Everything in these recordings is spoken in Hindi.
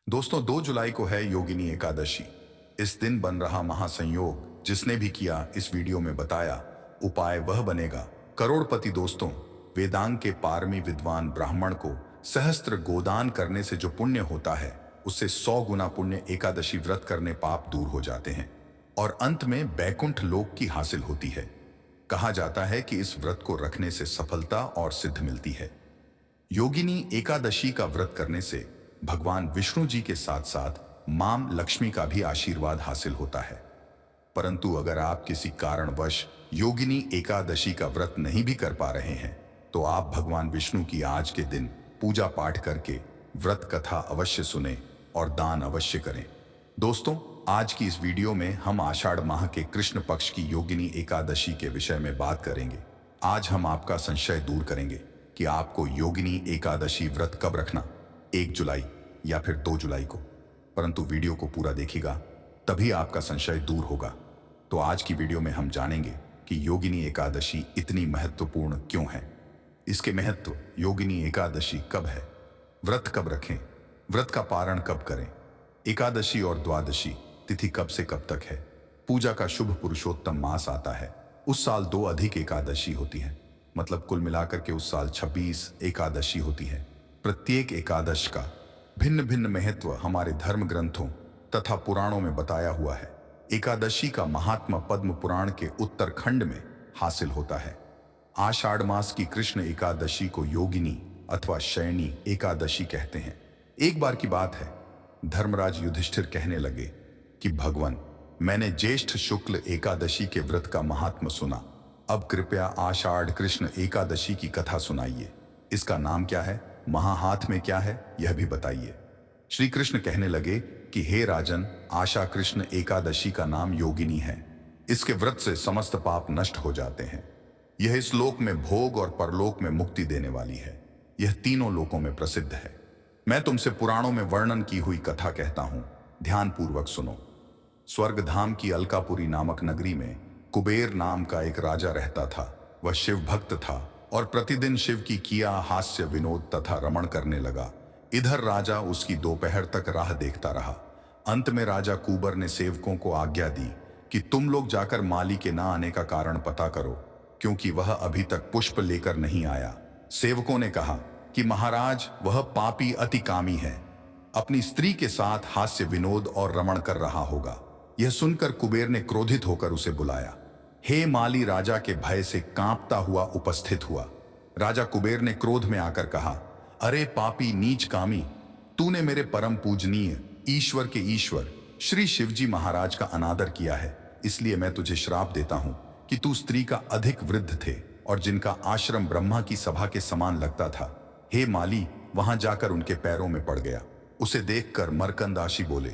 दोस्तों 2 जुलाई को है योगिनी एकादशी। इस दिन बन रहा महासंयोग जिसने भी किया इस वीडियो में बताया उपाय वह बनेगा करोड़पति। दोस्तों वेदांग के पारमी विद्वान ब्राह्मण को सहस्त्र गोदान करने से जो पुण्य होता है उससे 100 गुना पुण्य एकादशी व्रत करने पाप दूर हो जाते हैं और अंत में बैकुंठ लोक की हासिल होती है। कहा जाता है कि इस व्रत को रखने से सफलता और सिद्ध मिलती है। योगिनी एकादशी का व्रत करने से भगवान विष्णु जी के साथ साथ मां लक्ष्मी का भी आशीर्वाद हासिल होता है। परंतु अगर आप किसी कारणवश योगिनी एकादशी का व्रत नहीं भी कर पा रहे हैं तो आप भगवान विष्णु की आज के दिन पूजा पाठ करके व्रत कथा अवश्य सुने और दान अवश्य करें। दोस्तों आज की इस वीडियो में हम आषाढ़ माह के कृष्ण पक्ष की योगिनी एकादशी के विषय में बात करेंगे। आज हम आपका संशय दूर करेंगे कि आपको योगिनी एकादशी व्रत कब रखना, 1 जुलाई या फिर 2 जुलाई को। परंतु वीडियो को पूरा देखिएगा तभी आपका संशय दूर होगा। तो आज की वीडियो में हम जानेंगे कि योगिनी एकादशी इतनी महत्वपूर्ण क्यों है, इसके महत्व, योगिनी एकादशी कब है, व्रत कब रखें, व्रत का पारण कब करें, एकादशी और द्वादशी तिथि कब से कब तक है, पूजा का शुभ पुरुषोत्तम मास आता है, उस साल 2 अधिक एकादशी होती है, मतलब कुल मिलाकर के उस साल 26 एकादशी होती है। प्रत्येक एकादश का भिन्न भिन्न महत्व हमारे धर्म ग्रंथों तथा पुराणों में बताया हुआ है। एकादशी का महात्मा पद्म पुराण के उत्तरखंड में हासिल होता है। आषाढ़ मास की कृष्ण एकादशी को योगिनी अथवा शयनी एकादशी कहते हैं। एक बार की बात है, धर्मराज युधिष्ठिर कहने लगे कि भगवान, मैंने ज्येष्ठ शुक्ल एकादशी के व्रत का महात्म सुना, अब कृपया आषाढ़ कृष्ण एकादशी की कथा सुनाइए। इसका नाम क्या है, महाहाथ में क्या है, यह भी बताइए। श्री कृष्ण कहने लगे कि हे राजन, आशा कृष्ण एकादशी का नाम योगिनी है। इसके व्रत से समस्त पाप नष्ट हो जाते हैं। यह इस लोक में भोग और परलोक में मुक्ति देने वाली है। यह तीनों लोकों में प्रसिद्ध है। मैं तुमसे पुराणों में वर्णन की हुई कथा कहता हूं, ध्यानपूर्वक सुनो। स्वर्गधाम की अलकापुरी नामक नगरी में कुबेर नाम का एक राजा रहता था। वह शिव भक्त था और प्रतिदिन शिव की किया हास्य विनोद तथा रमण करने लगा। इधर राजा उसकी दोपहर तक राह देखता रहा। अंत में राजा कुबर ने सेवकों को आज्ञा दी कि तुम लोग जाकर माली के ना आने का कारण पता करो, क्योंकि वह अभी तक पुष्प लेकर नहीं आया। सेवकों ने कहा कि महाराज, वह पापी अति कामी है, अपनी स्त्री के साथ हास्य विनोद और रमण कर रहा होगा। यह सुनकर कुबेर ने क्रोधित होकर उसे बुलाया। हे माली राजा के भय से कांपता हुआ उपस्थित हुआ। राजा कुबेर ने क्रोध में आकर कहा, अरे पापी नीच कामी, तूने मेरे परम पूजनीय ईश्वर के ईश्वर श्री शिवजी महाराज का अनादर किया है, इसलिए मैं तुझे श्राप देता हूं कि तू स्त्री का अधिक वृद्ध थे और जिनका आश्रम ब्रह्मा की सभा के समान लगता था। हे माली वहां जाकर उनके पैरों में पड़ गया। उसे देखकर मरकंदाशी बोले,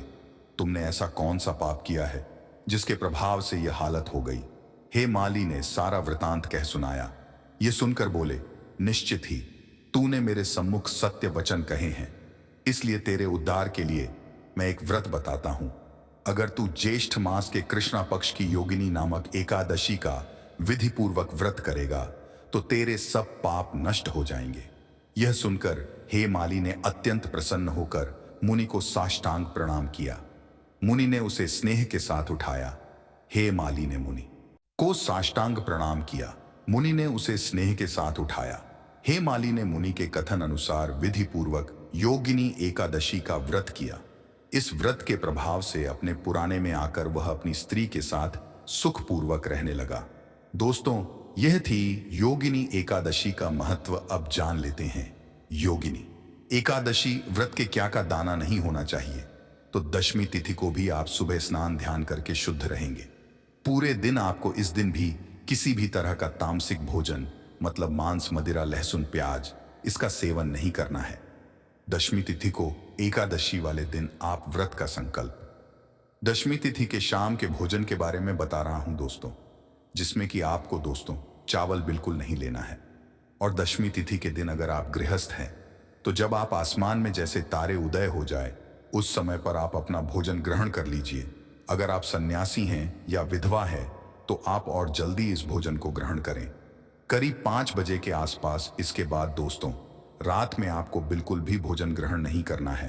तुमने ऐसा कौन सा पाप किया है जिसके प्रभाव से यह हालत हो गई। हे माली ने सारा वृतांत कह सुनाया। ये सुनकर बोले, निश्चित ही तूने मेरे सम्मुख सत्य वचन कहे हैं, इसलिए तेरे उद्धार के लिए मैं एक व्रत बताता हूं। अगर तू ज्येष्ठ मास के कृष्णा पक्ष की योगिनी नामक एकादशी का विधि पूर्वक व्रत करेगा तो तेरे सब पाप नष्ट हो जाएंगे। यह सुनकर हे माली ने अत्यंत प्रसन्न होकर मुनि को साष्टांग प्रणाम किया। मुनि ने उसे स्नेह के साथ उठाया। हे माली ने मुनि को साष्टांग प्रणाम किया। मुनि ने उसे स्नेह के साथ उठाया। हे माली ने मुनि के कथन अनुसार विधि पूर्वक योगिनी एकादशी का व्रत किया। इस व्रत के प्रभाव से अपने पुराने में आकर वह अपनी स्त्री के साथ सुखपूर्वक रहने लगा। दोस्तों यह थी योगिनी एकादशी का महत्व। अब जान लेते हैं योगिनी एकादशी व्रत के क्या का दाना नहीं होना चाहिए। तो दशमी तिथि को भी आप सुबह स्नान ध्यान करके शुद्ध रहेंगे। पूरे दिन आपको इस दिन भी किसी भी तरह का तामसिक भोजन, मतलब मांस मदिरा लहसुन प्याज, इसका सेवन नहीं करना है। दशमी तिथि को एकादशी वाले दिन आप व्रत का संकल्प। दशमी तिथि के शाम के भोजन के बारे में बता रहा हूं दोस्तों, जिसमें कि आपको दोस्तों चावल बिल्कुल नहीं लेना है। और दशमी तिथि के दिन अगर आप गृहस्थ हैं तो जब आप आसमान में जैसे तारे उदय हो जाए उस समय पर आप अपना भोजन ग्रहण कर लीजिए। अगर आप सन्यासी हैं या विधवा है तो आप और जल्दी इस भोजन को ग्रहण करें, करीब 5 बजे के आसपास। इसके बाद दोस्तों रात में आपको बिल्कुल भी भोजन ग्रहण नहीं करना है।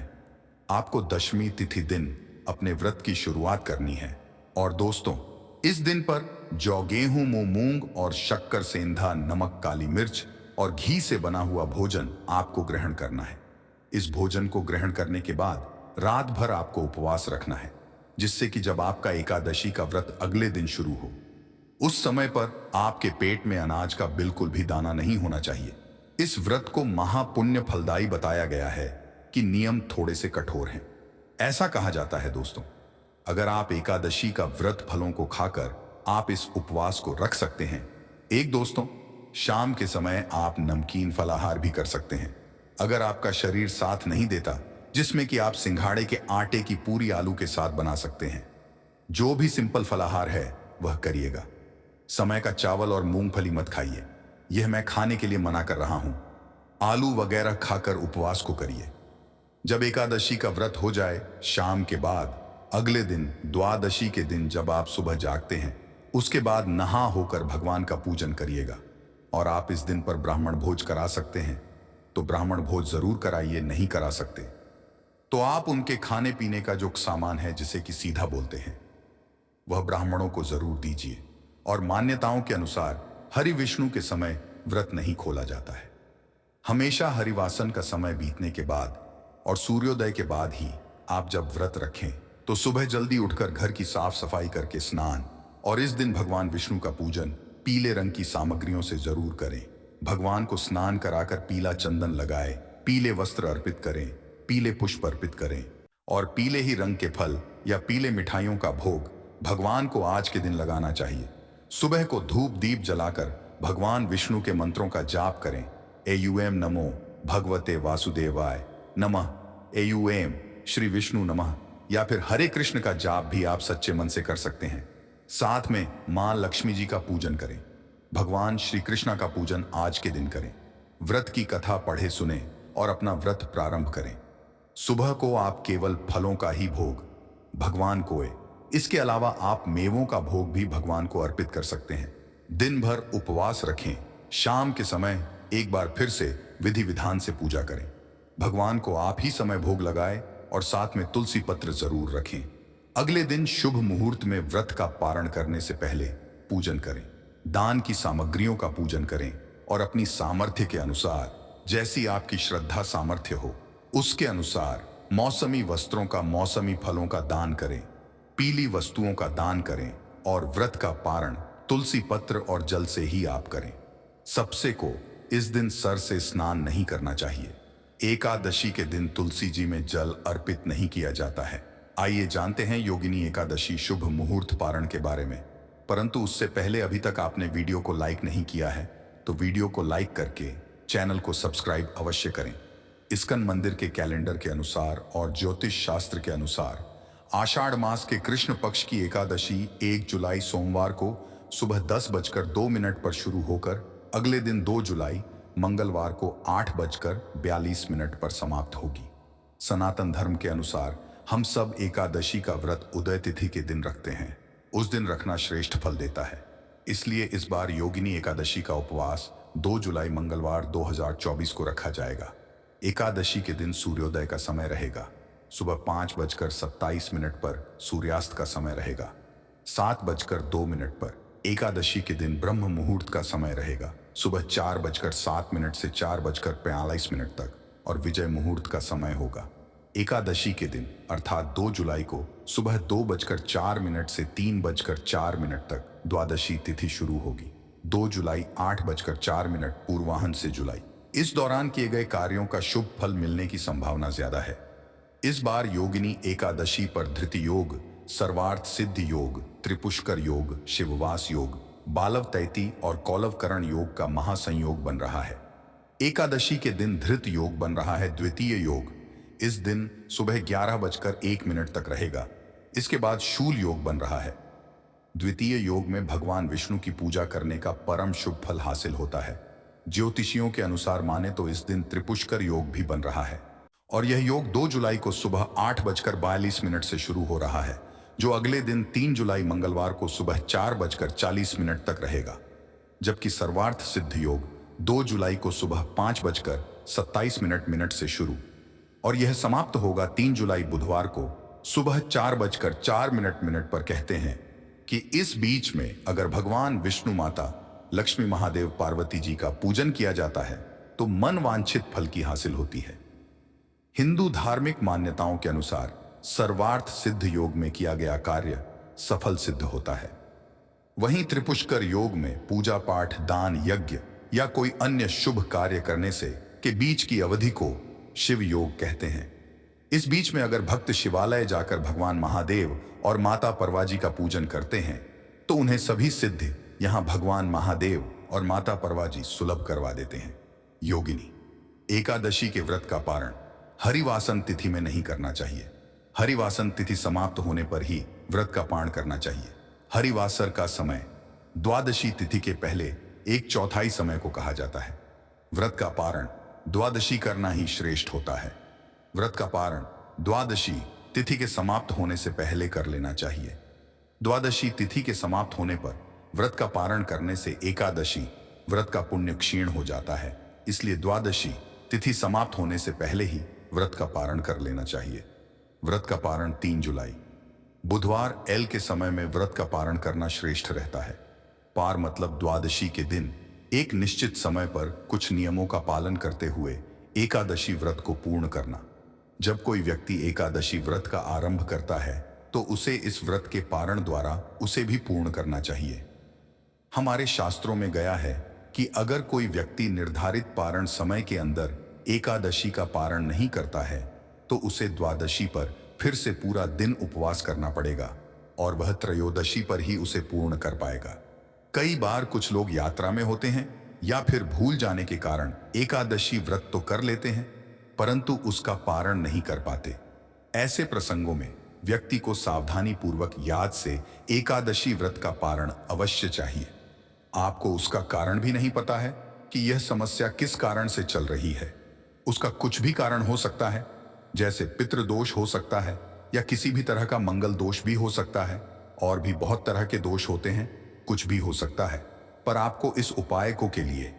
आपको दशमी तिथि दिन अपने व्रत की शुरुआत करनी है। और दोस्तों, इस दिन पर जौ, गेहूं, मूंग और शक्कर, सेंधा, नमक, काली मिर्च और घी से बना हुआ भोजन आपको ग्रहण करना है। इस भोजन को ग्रहण करने के बाद रात भर आपको उपवास रखना है, जिससे कि जब आपका एकादशी का व्रत अगले दिन शुरू हो, उस समय पर आपके पेट में अनाज का बिल्कुल भी दाना नहीं होना चाहिए। इस व्रत को महापुण्य फलदायी बताया गया है कि नियम थोड़े से कठोर हैं। ऐसा कहा जाता है दोस्तों, अगर आप एकादशी का व्रत फलों को खाकर आप इस उपवास को रख सकते हैं। एक दोस्तों, शाम के समय आप नमकीन फलाहार भी कर सकते हैं। अगर आपका शरीर साथ नहीं देता, जिसमें कि आप सिंघाड़े के आटे की पूरी आलू के साथ बना सकते हैं। जो भी सिंपल फलाहार है वह करिएगा। समय का चावल और मूंगफली मत खाइए, यह मैं खाने के लिए मना कर रहा हूं। आलू वगैरह खाकर उपवास को करिए। जब एकादशी का व्रत हो जाए, शाम के बाद अगले दिन द्वादशी के दिन जब आप सुबह जागते हैं, उसके बाद नहा होकर भगवान का पूजन करिएगा। और आप इस दिन पर ब्राह्मण भोज करा सकते हैं तो ब्राह्मण भोज जरूर कराइए। नहीं करा सकते तो आप उनके खाने पीने का जो सामान है, जिसे कि सीधा बोलते हैं, वह ब्राह्मणों को जरूर दीजिए। और मान्यताओं के अनुसार हरि विष्णु के समय व्रत नहीं खोला जाता है। हमेशा हरिवासन का समय बीतने के बाद और सूर्योदय के बाद ही आप जब व्रत रखें तो सुबह जल्दी उठकर घर की साफ सफाई करके स्नान और इस दिन भगवान विष्णु का पूजन पीले रंग की सामग्रियों से जरूर करें। भगवान को स्नान कराकर पीला चंदन लगाए, पीले वस्त्र अर्पित करें, पीले पुष्प अर्पित करें और पीले ही रंग के फल या पीले मिठाइयों का भोग भगवान को आज के दिन लगाना चाहिए। सुबह को धूप दीप जलाकर भगवान विष्णु के मंत्रों का जाप करें। एयूएम नमो भगवते वासुदेवाय नमः, एयूएम श्री विष्णु नमः, या फिर हरे कृष्ण का जाप भी आप सच्चे मन से कर सकते हैं। साथ में मां लक्ष्मी जी का पूजन करें। भगवान श्री कृष्ण का पूजन आज के दिन करें। व्रत की कथा पढ़े सुने और अपना व्रत प्रारंभ करें। सुबह को आप केवल फलों का ही भोग भगवान को, इसके अलावा आप मेवों का भोग भी भगवान को अर्पित कर सकते हैं। दिन भर उपवास रखें। शाम के समय एक बार फिर से विधि विधान से पूजा करें। भगवान को आप ही समय भोग लगाएं और साथ में तुलसी पत्र जरूर रखें। अगले दिन शुभ मुहूर्त में व्रत का पारण करने से पहले पूजन करें। दान की सामग्रियों का पूजन करें और अपनी सामर्थ्य के अनुसार, जैसी आपकी श्रद्धा सामर्थ्य हो, उसके अनुसार मौसमी वस्त्रों का, मौसमी फलों का दान करें, पीली वस्तुओं का दान करें और व्रत का पारण तुलसी पत्र और जल से ही आप करें। सबसे को इस दिन सर से स्नान नहीं करना चाहिए। एकादशी के दिन तुलसी जी में जल अर्पित नहीं किया जाता है। आइए जानते हैं योगिनी एकादशी शुभ मुहूर्त पारण के बारे में। परंतु उससे पहले अभी तक आपने वीडियो को लाइक नहीं किया है तो वीडियो को लाइक करके चैनल को सब्सक्राइब अवश्य करें। इस्कन मंदिर के कैलेंडर के अनुसार और ज्योतिष शास्त्र के अनुसार आषाढ़ मास के कृष्ण पक्ष की एकादशी 1 जुलाई सोमवार को सुबह 10:02 पर शुरू होकर अगले दिन 2 जुलाई मंगलवार को 8:42 पर समाप्त होगी। सनातन धर्म के अनुसार हम सब एकादशी का व्रत उदय तिथि के दिन रखते हैं। उस दिन रखना श्रेष्ठ फल देता है। इसलिए इस बार योगिनी एकादशी का उपवास 2 जुलाई मंगलवार 2024 को रखा जाएगा। एकादशी के दिन सूर्योदय का समय रहेगा। सुबह 5:27 पर सूर्यास्त का समय रहेगा। 7:02 पर एकादशी के दिन ब्रह्म मुहूर्त का समय रहेगा। सुबह 4:07 से 4:45 तक और विजय मुहूर्त का समय होगा। एकादशी के दिन अर्थात 2 जुलाई को सुबह 2:04 से 3:04 तक द्वादशी तिथि शुरू होगी। 2 जुलाई 8:04 पूर्वाहन से जुलाई। इस दौरान किए गए कार्यों का शुभ फल मिलने की संभावना ज्यादा है। इस बार योगिनी एकादशी पर धृति योग, सर्वार्थ सिद्ध योग, त्रिपुष्कर योग, शिववास योग, बालव तैती और कौलवकरण योग का महासंयोग बन रहा है। एकादशी के दिन धृत योग बन रहा है, द्वितीय योग। इस दिन सुबह 11:01 तक रहेगा। इसके बाद शूल योग बन रहा है। द्वितीय योग में भगवान विष्णु की पूजा करने का परम शुभ फल हासिल होता है। ज्योतिषियों के अनुसार माने तो इस दिन त्रिपुष्कर योग भी बन रहा है और यह योग 2 जुलाई को सुबह 8:42 से शुरू हो रहा है, जो अगले दिन 3 जुलाई मंगलवार को सुबह 4:40 तक रहेगा। जबकि सर्वार्थ सिद्ध योग 2 जुलाई को सुबह 5:27 से शुरू और यह समाप्त होगा 3 जुलाई बुधवार को सुबह 4:04 पर। कहते हैं कि इस बीच में अगर भगवान विष्णु माता लक्ष्मी महादेव पार्वती जी का पूजन किया जाता है तो मन वांछित फल की हासिल होती है। हिंदू धार्मिक मान्यताओं के अनुसार सर्वार्थ सिद्ध योग में किया गया कार्य सफल सिद्ध होता है। वहीं त्रिपुष्कर योग में पूजा पाठ, दान, यज्ञ या कोई अन्य शुभ कार्य करने से के बीच की अवधि को शिव योग कहते हैं। इस बीच में अगर भक्त शिवालय जाकर भगवान महादेव और माता परवाजी का पूजन करते हैं तो उन्हें सभी सिद्धि यहां भगवान महादेव और माता परवाजी सुलभ करवा देते हैं। योगिनी एकादशी के व्रत का पारण हरिवासन तिथि में नहीं करना चाहिए। हरिवासन तिथि समाप्त होने पर ही व्रत का पारण करना चाहिए। हरिवासर का समय द्वादशी तिथि के पहले 1/4 समय को कहा जाता है। व्रत का पारण द्वादशी करना ही श्रेष्ठ होता है। व्रत का पारण द्वादशी तिथि के समाप्त होने से पहले कर लेना चाहिए। द्वादशी तिथि के समाप्त होने पर व्रत का पारण करने से एकादशी व्रत का पुण्य क्षीण हो जाता है। इसलिए द्वादशी तिथि समाप्त होने से पहले ही व्रत का पारण कर लेना चाहिए। व्रत का पारण 3 जुलाई बुधवार एल के समय में व्रत का पारण करना श्रेष्ठ रहता है। पार मतलब द्वादशी के दिन एक निश्चित समय पर कुछ नियमों का पालन करते हुए एकादशी व्रत को पूर्ण करना। जब कोई व्यक्ति एकादशी व्रत का आरंभ करता है तो उसे इस व्रत के पारण द्वारा उसे भी पूर्ण करना चाहिए। हमारे शास्त्रों में गया है कि अगर कोई व्यक्ति निर्धारित पारण समय के अंदर एकादशी का पारण नहीं करता है तो उसे द्वादशी पर फिर से पूरा दिन उपवास करना पड़ेगा और वह त्रयोदशी पर ही उसे पूर्ण कर पाएगा। कई बार कुछ लोग यात्रा में होते हैं या फिर भूल जाने के कारण एकादशी व्रत तो कर लेते हैं परंतु उसका पारण नहीं कर पाते। ऐसे प्रसंगों में व्यक्ति को सावधानी पूर्वक याद से एकादशी व्रत का पारण अवश्य चाहिए। आपको उसका कारण भी नहीं पता है कि यह समस्या किस कारण से चल रही है। उसका कुछ भी कारण हो सकता है, जैसे पितृदोष हो सकता है या किसी भी तरह का मंगल दोष भी हो सकता है, और भी बहुत तरह के दोष होते हैं, कुछ भी हो सकता है। पर आपको इस उपाय को के लिए